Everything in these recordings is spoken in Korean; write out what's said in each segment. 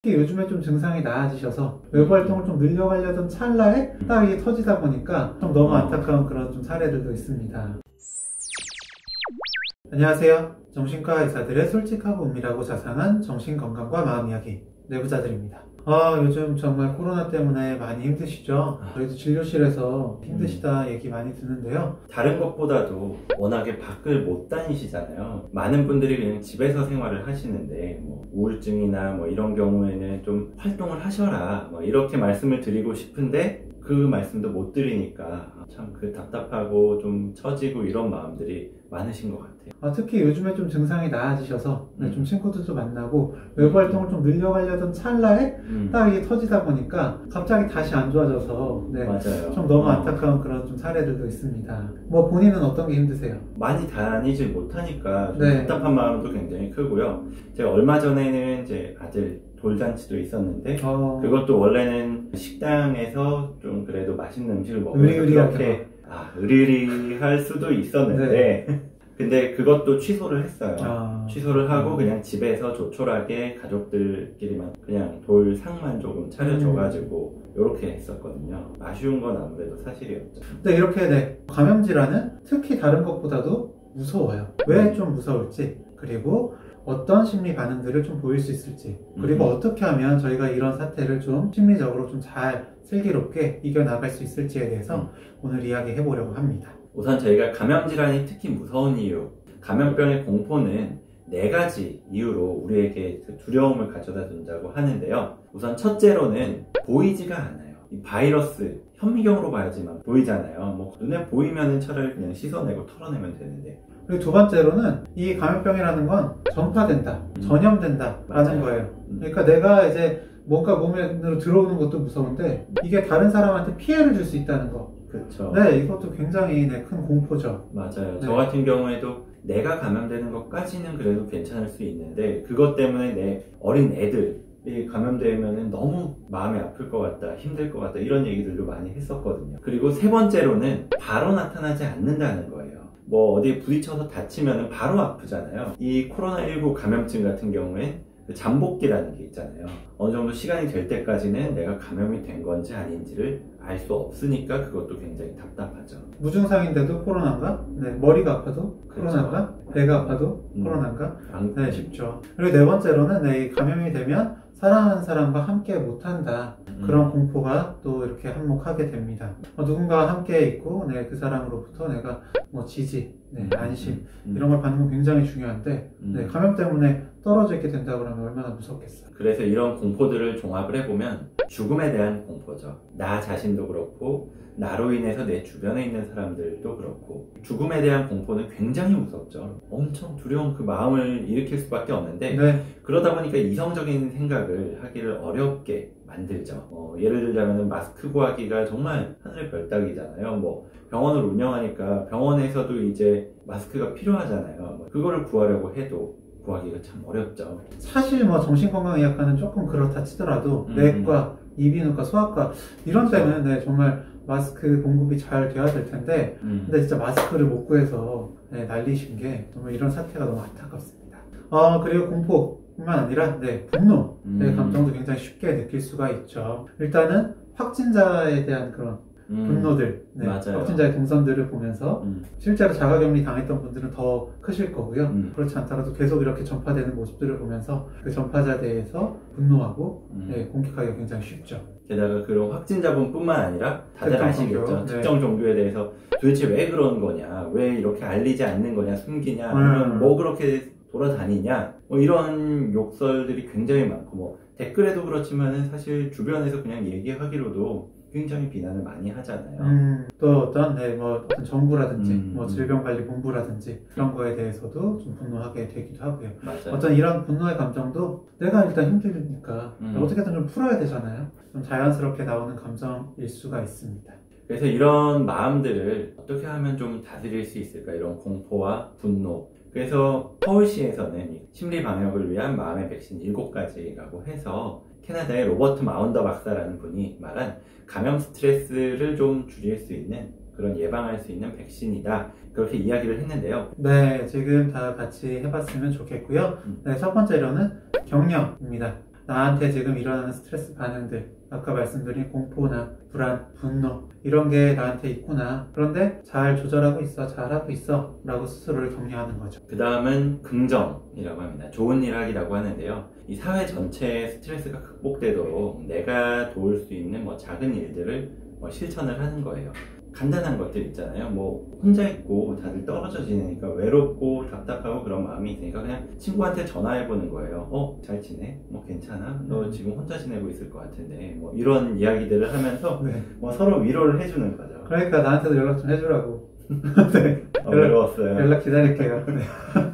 요즘에 좀 증상이 나아지셔서 외부 활동을 좀 늘려가려던 찰나에 딱 이게 터지다 보니까 좀 너무 안타까운 그런 좀 사례들도 있습니다. 안녕하세요. 정신과 의사들의 솔직하고 은밀하고 자상한 정신건강과 마음 이야기 내부자들입니다. 요즘 정말 코로나 때문에 많이 힘드시죠? 저희도 진료실에서 힘드시다 얘기 많이 듣는데요. 다른 것보다도 워낙에 밖을 못 다니시잖아요. 많은 분들이 그냥 집에서 생활을 하시는데 우울증이나 이런 경우에는 좀 활동을 하셔라 이렇게 말씀을 드리고 싶은데 그 말씀도 못 드리니까 참 답답하고 좀 처지고 이런 마음들이 많으신 것 같아요. 특히 요즘에 좀 증상이 나아지셔서 좀 친구들도 만나고 외부 활동을 좀 늘려가려던 찰나에 딱 이게 터지다 보니까 갑자기 다시 안 좋아져서 맞아요. 좀 너무 안타까운 그런 좀 사례들도 있습니다. 본인은 어떤 게 힘드세요? 많이 다니지 못하니까 좀 네. 답답한 마음도 굉장히 크고요. 제가 얼마 전에는 제 아들 돌잔치도 있었는데 그것도 원래는 식당에서 좀 그래도 맛있는 음식을 먹으면서 그렇게 의리의리할 수도 있었는데 네. 근데 그것도 취소를 했어요. 취소를 하고 그냥 집에서 조촐하게 가족들끼리만 그냥 돌상만 조금 차려줘가지고 이렇게 했었거든요. 아쉬운 건 아무래도 사실이었죠. 근데 이렇게 감염 질환은 특히 다른 것보다도 무서워요. 왜 좀 무서울지, 그리고 어떤 심리 반응들을 좀 보일 수 있을지, 그리고 어떻게 하면 저희가 이런 사태를 좀 심리적으로 좀 잘 슬기롭게 이겨나갈 수 있을지에 대해서 오늘 이야기해 보려고 합니다. 우선 저희가 감염질환이 특히 무서운 이유, 감염병의 공포는 4가지 이유로 우리에게 두려움을 가져다 준다고 하는데요. 우선 첫째로는 보이지가 않아요. 이 바이러스, 현미경으로 봐야지만 보이잖아요. 눈에 보이면은 차라리 그냥 씻어내고 털어내면 되는데. 그리고 두 번째로는 이 감염병이라는 건 전파된다, 전염된다 라는 거예요. 그러니까 내가 이제 뭔가 몸으로 들어오는 것도 무서운데 이게 다른 사람한테 피해를 줄 수 있다는 거. 그렇죠. 네, 이것도 굉장히 큰 공포죠. 맞아요. 네. 저 같은 경우에도 내가 감염되는 것까지는 그래도 괜찮을 수 있는데 그것 때문에 내 어린 애들이 감염되면 너무 마음이 아플 것 같다, 힘들 것 같다 이런 얘기들도 많이 했었거든요. 그리고 세 번째로는 바로 나타나지 않는다는 거예요. 어디에 부딪혀서 다치면 바로 아프잖아요. 이 코로나19 감염증 같은 경우엔 잠복기라는 게 있잖아요. 어느 정도 시간이 될 때까지는 내가 감염이 된 건지 아닌지를 알 수 없으니까 그것도 굉장히 답답하죠. 무증상인데도 코로나인가? 네, 머리가 아파도 코로나인가? 그렇죠. 배가 아파도 코로나인가? 네, 쉽죠. 쉽죠. 그리고 네 번째로는 이 감염이 되면 사랑하는 사람과 함께 못한다. 그런 공포가 또 이렇게 한몫하게 됩니다. 누군가와 함께 있고 그 사람으로부터 내가 지지, 안심 이런 걸 받는 건 굉장히 중요한데 감염 때문에 떨어져 있게 된다 그러면 얼마나 무섭겠어요. 그래서 이런 공포들을 종합을 해보면 죽음에 대한 공포죠. 나 자신도 그렇고 나로 인해서 내 주변에 있는 사람들도 그렇고 죽음에 대한 공포는 굉장히 무섭죠. 엄청 두려운 그 마음을 일으킬 수밖에 없는데 그러다 보니까 이성적인 생각을 하기를 어렵게 만들죠. 예를 들자면 마스크 구하기가 정말 하늘의 별 따기잖아요. 병원을 운영하니까 병원에서도 이제 마스크가 필요하잖아요. 그거를 구하려고 해도 구하기가 참 어렵죠. 사실 정신건강의학과는 조금 그렇다 치더라도 내과, 이비인후과, 소아과 이런 때는 정말 마스크 공급이 잘 돼야 될 텐데 근데 진짜 마스크를 못 구해서 난리신 게 정말 이런 사태가 너무 안타깝습니다. 그리고 공포뿐만 아니라 분노의 감정도 굉장히 쉽게 느낄 수가 있죠. 일단은 확진자에 대한 그런 분노들, 확진자의 동선들을 보면서 실제로 자가격리 당했던 분들은 더 크실 거고요. 그렇지 않더라도 계속 이렇게 전파되는 모습들을 보면서 그 전파자에 대해서 분노하고 공격하기가 굉장히 쉽죠. 게다가 그런 확진자분뿐만 아니라 다들 아시겠죠. 종교. 특정 종교에 대해서 도대체 왜 그런 거냐, 왜 이렇게 알리지 않는 거냐, 숨기냐, 아니면 그렇게 돌아다니냐, 이런 욕설들이 굉장히 많고 댓글에도 그렇지만은 사실 주변에서 그냥 얘기하기로도 굉장히 비난을 많이 하잖아요. 또 어떤 정부라든지 질병관리본부라든지 그런 거에 대해서도 좀 분노하게 되기도 하고요. 맞아요. 어떤 이런 분노의 감정도 내가 일단 힘들니까 어떻게든 좀 풀어야 되잖아요. 좀 자연스럽게 나오는 감정일 수가 있습니다. 그래서 이런 마음들을 어떻게 하면 좀 다스릴 수 있을까, 이런 공포와 분노. 그래서 서울시에서는 심리 방역을 위한 마음의 백신 7가지라고 해서 캐나다의 로버트 마운더 박사라는 분이 말한 감염 스트레스를 좀 줄일 수 있는, 그런 예방할 수 있는 백신이다, 그렇게 이야기를 했는데요. 지금 다 같이 해봤으면 좋겠고요. 첫 번째로는 격려입니다. 나한테 지금 일어나는 스트레스 반응들, 아까 말씀드린 공포나 불안, 분노 이런 게 나한테 있구나. 그런데 잘 조절하고 있어, 잘하고 있어 라고 스스로를 격려하는 거죠. 그 다음은 긍정이라고 합니다. 좋은 일 하기라고 하는데요. 이 사회 전체의 스트레스가 극복되도록 내가 도울 수 있는 작은 일들을 실천을 하는 거예요. 간단한 것들 있잖아요. 혼자 있고 다들 떨어져 지내니까 외롭고 답답하고 그런 마음이 있으니까 그냥 친구한테 전화해보는 거예요. 잘 지내? 괜찮아? 너 지금 혼자 지내고 있을 것 같은데 이런 이야기들을 하면서 네. 서로 위로를 해주는 거죠. 그러니까 나한테도 연락 좀 해주라고. 네. 외로웠어요. 연락 기다릴게요. 네.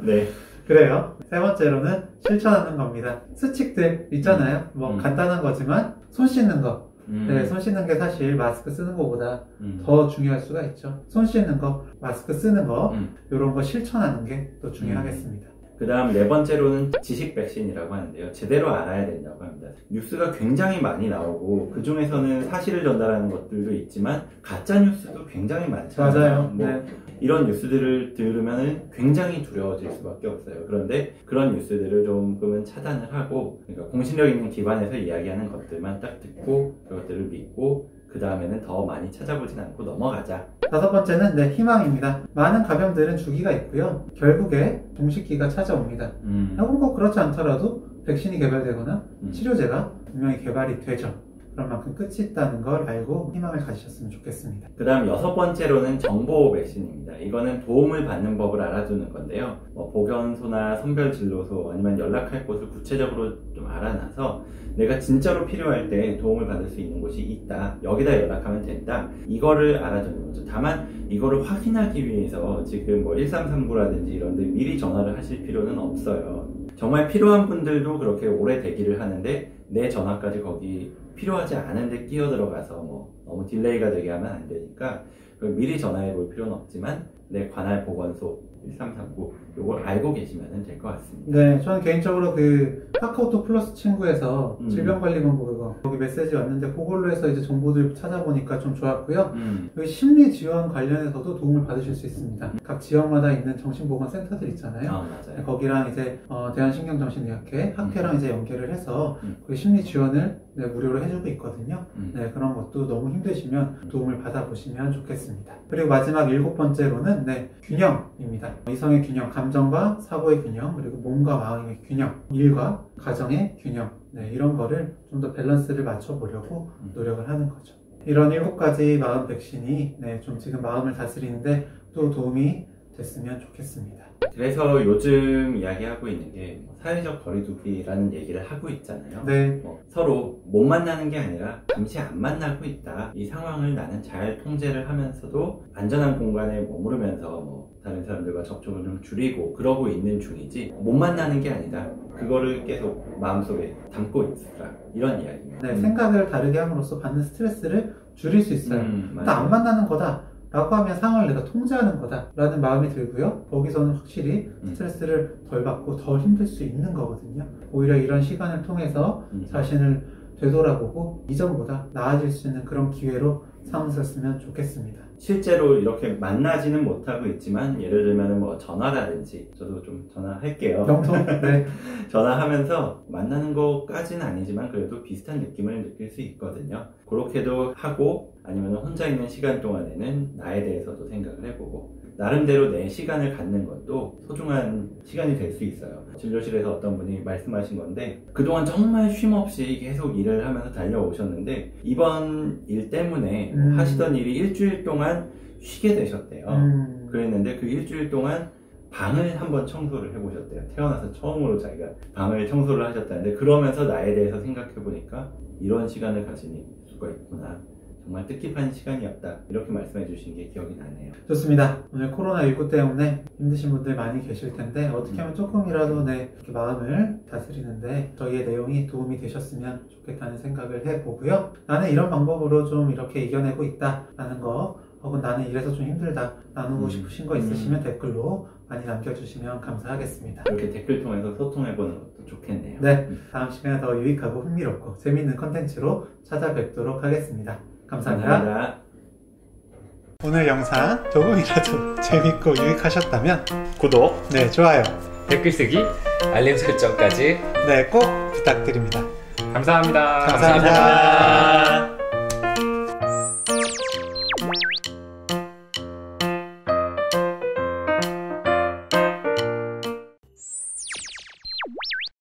네. 그래요. 세 번째로는 실천하는 겁니다. 수칙들 있잖아요. 간단한 거지만 손 씻는 거. 네, 손 씻는 게 사실 마스크 쓰는 것보다 더 중요할 수가 있죠. 손 씻는 거, 마스크 쓰는 거, 이런 거 실천하는 게 또 중요하겠습니다. 그 다음 네 번째로는 지식 백신이라고 하는데요. 제대로 알아야 된다고 합니다. 뉴스가 굉장히 많이 나오고 그 중에서는 사실을 전달하는 것들도 있지만 가짜 뉴스도 굉장히 많잖아요. 맞아요. 네. 이런 뉴스들을 들으면 굉장히 두려워질 수밖에 없어요. 그런데 그런 뉴스들을 조금은 차단을 하고, 그러니까 공신력 있는 기관에서 이야기하는 것들만 딱 듣고 그것들을 믿고 그 다음에는 더 많이 찾아보진 않고 넘어가자. 다섯 번째는 희망입니다. 많은 감염들은 주기가 있고요. 결국에 종식기가 찾아옵니다. 혹은 꼭 그렇지 않더라도 백신이 개발되거나 치료제가 분명히 개발이 되죠. 그런 만큼 끝이 있다는 걸 알고 희망을 가지셨으면 좋겠습니다. 그 다음 여섯 번째로는 정보 백신입니다. 이거는 도움을 받는 법을 알아두는 건데요. 보건소나 선별진료소 아니면 연락할 곳을 구체적으로 좀 알아놔서 내가 진짜로 필요할 때 도움을 받을 수 있는 곳이 있다. 여기다 연락하면 된다. 이거를 알아두는 거죠. 다만 이거를 확인하기 위해서 지금 1339라든지 이런 데 미리 전화를 하실 필요는 없어요. 정말 필요한 분들도 그렇게 오래 대기를 하는데 내 전화까지 거기 필요하지 않은데 끼어들어가서 너무 딜레이가 되게 하면 안 되니까 미리 전화해 볼 필요는 없지만 내 관할 보건소 1339 요걸 알고 계시면 될 것 같습니다. 네, 저는 개인적으로 그 카카오톡 플러스 친구에서 질병관리본부 그거 거기 메시지 왔는데 그걸로 해서 이제 정보들 찾아보니까 좀 좋았고요. 여기 심리 지원 관련해서도 도움을 받으실 수 있습니다. 각 지역마다 있는 정신보건센터들 있잖아요. 맞아요. 거기랑 이제 대한신경정신의학회 학회랑 이제 연계를 해서 그 심리 지원을 무료로 해주고 있거든요. 네, 그런 것도 너무 힘드시면 도움을 받아보시면 좋겠습니다. 그리고 마지막 일곱 번째로는 균형입니다. 이성의 균형, 감정과 사고의 균형, 그리고 몸과 마음의 균형, 일과 가정의 균형, 이런 거를 좀 더 밸런스를 맞춰보려고 노력을 하는 거죠. 이런 7가지 마음 백신이 좀 지금 마음을 다스리는데 또 도움이 됐으면 좋겠습니다. 그래서 요즘 이야기하고 있는 게 사회적 거리두기라는 얘기를 하고 있잖아요. 네. 서로 못 만나는 게 아니라 잠시 안 만나고 있다. 이 상황을 나는 잘 통제를 하면서도 안전한 공간에 머무르면서 다른 사람들과 접촉을 좀 줄이고 그러고 있는 중이지 못 만나는 게 아니다. 그거를 계속 마음속에 담고 있으라. 이런 이야기입니다. 네, 생각을 다르게 함으로써 받는 스트레스를 줄일 수 있어요. 일단 안 만나는 거다 라고 하면 상황을 내가 통제하는 거다 라는 마음이 들고요. 거기서는 확실히 스트레스를 덜 받고 덜 힘들 수 있는 거거든요. 오히려 이런 시간을 통해서 자신을 되돌아보고 이전보다 나아질 수 있는 그런 기회로 삼으셨으면 좋겠습니다. 실제로 이렇게 만나지는 못하고 있지만 예를 들면 전화라든지 저도 좀 전화할게요. 영통? 네. 전화하면서 만나는 것까지는 아니지만 그래도 비슷한 느낌을 느낄 수 있거든요. 그렇게도 하고 아니면 혼자 있는 시간 동안에는 나에 대해서도 생각을 해보고 나름대로 내 시간을 갖는 것도 소중한 시간이 될 수 있어요. 진료실에서 어떤 분이 말씀하신 건데 그동안 정말 쉼없이 계속 일을 하면서 달려오셨는데 이번 일 때문에 하시던 일이 일주일 동안 쉬게 되셨대요. 그랬는데 그 일주일 동안 방을 한번 청소를 해보셨대요. 태어나서 처음으로 자기가 방을 청소를 하셨다는데 그러면서 나에 대해서 생각해보니까 이런 시간을 가질 수가 있구나. 정말 뜻깊은 시간이었다. 이렇게 말씀해 주신 게 기억이 나네요. 좋습니다. 오늘 코로나19 때문에 힘드신 분들 많이 계실 텐데 어떻게 하면 조금이라도 이렇게 마음을 다스리는데 저희의 내용이 도움이 되셨으면 좋겠다는 생각을 해보고요. 나는 이런 방법으로 좀 이렇게 이겨내고 있다 라는 거 혹은 나는 이래서 좀 힘들다 나누고 싶으신 거 있으시면 댓글로 많이 남겨주시면 감사하겠습니다. 이렇게 댓글 통해서 소통해보는 것도 좋겠네요. 네, 다음 시간에 더 유익하고 흥미롭고 재미있는 컨텐츠로 찾아뵙도록 하겠습니다. 감사합니다. 오늘 영상 조금이라도 재밌고 유익하셨다면 구독, 좋아요, 댓글 쓰기, 알림 설정까지 꼭 부탁드립니다. 감사합니다. 감사합니다.